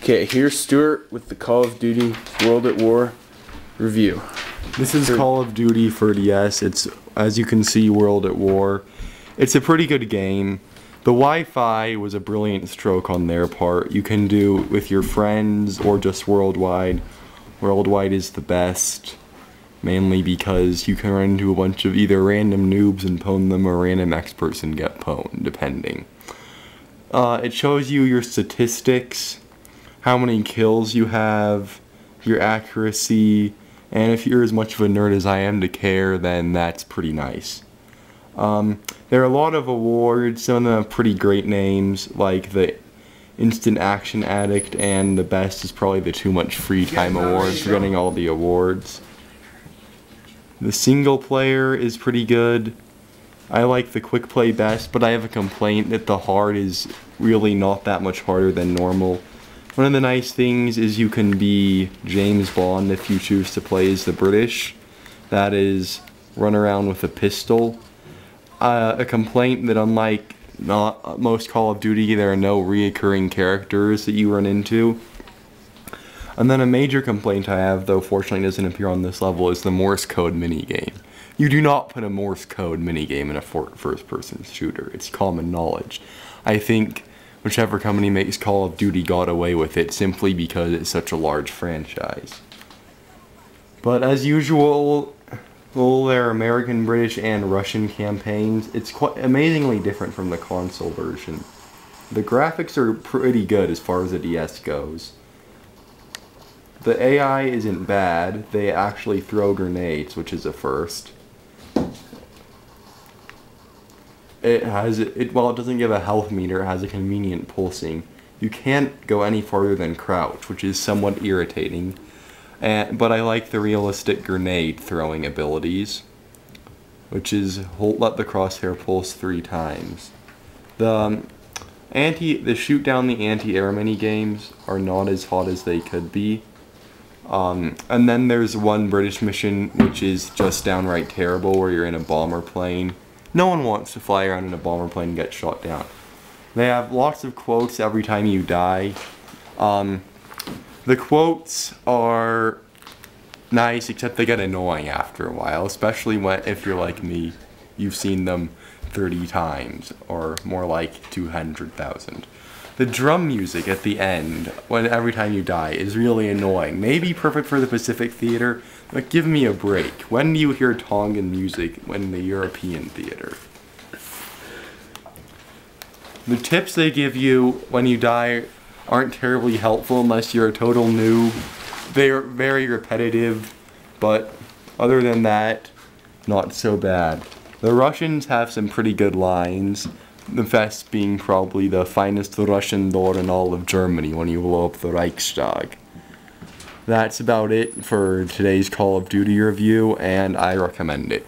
Okay, here's Stewart with the Call of Duty World at War review. This is Call of Duty for DS. It's, as you can see, World at War. It's a pretty good game. The Wi-Fi was a brilliant stroke on their part. You can do with your friends or just worldwide. Worldwide is the best, mainly because you can run into a bunch of either random noobs and pwn them or random experts and get pwned, depending. It shows you your statistics, how many kills you have, your accuracy, and if you're as much of a nerd as I am to care, then that's pretty nice. There are a lot of awards, some of them have pretty great names, like the Instant Action Addict, and the best is probably the Too Much Free Time Awards for getting all the awards. The single player is pretty good. I like the quick play best, but I have a complaint that the hard is really not that much harder than normal. One of the nice things is you can be James Bond if you choose to play as the British. That is, run around with a pistol. A complaint that unlike most Call of Duty, there are no reoccurring characters that you run into. And then a major complaint I have, though fortunately doesn't appear on this level, is the Morse code minigame. You do not put a Morse code minigame in a first-person shooter. It's common knowledge. I think whichever company makes Call of Duty got away with it simply because it's such a large franchise. But as usual, there are American, British, and Russian campaigns. It's quite amazingly different from the console version. The graphics are pretty good as far as the DS goes. The AI isn't bad. They actually throw grenades, which is a first. While it doesn't give a health meter, it has a convenient pulsing. You can't go any farther than crouch, which is somewhat irritating. But I like the realistic grenade throwing abilities, which is let the crosshair pulse 3 times. The shoot down the anti-air mini games are not as hot as they could be. And then there's one British mission which is just downright terrible, where you're in a bomber plane. No one wants to fly around in a bomber plane and get shot down. They have lots of quotes every time you die. The quotes are nice, except they get annoying after a while, especially if you're like me, you've seen them 30 times, or more like 200,000. The drum music at the end, every time you die, is really annoying. Maybe perfect for the Pacific Theater, but give me a break. When do you hear Tongan music in the European theater? The tips they give you when you die aren't terribly helpful unless you're a total noob. They're very repetitive, but other than that, not so bad. The Russians have some pretty good lines, the best being probably the finest Russian door in all of Germany when you blow up the Reichstag. That's about it for today's Call of Duty review, and I recommend it.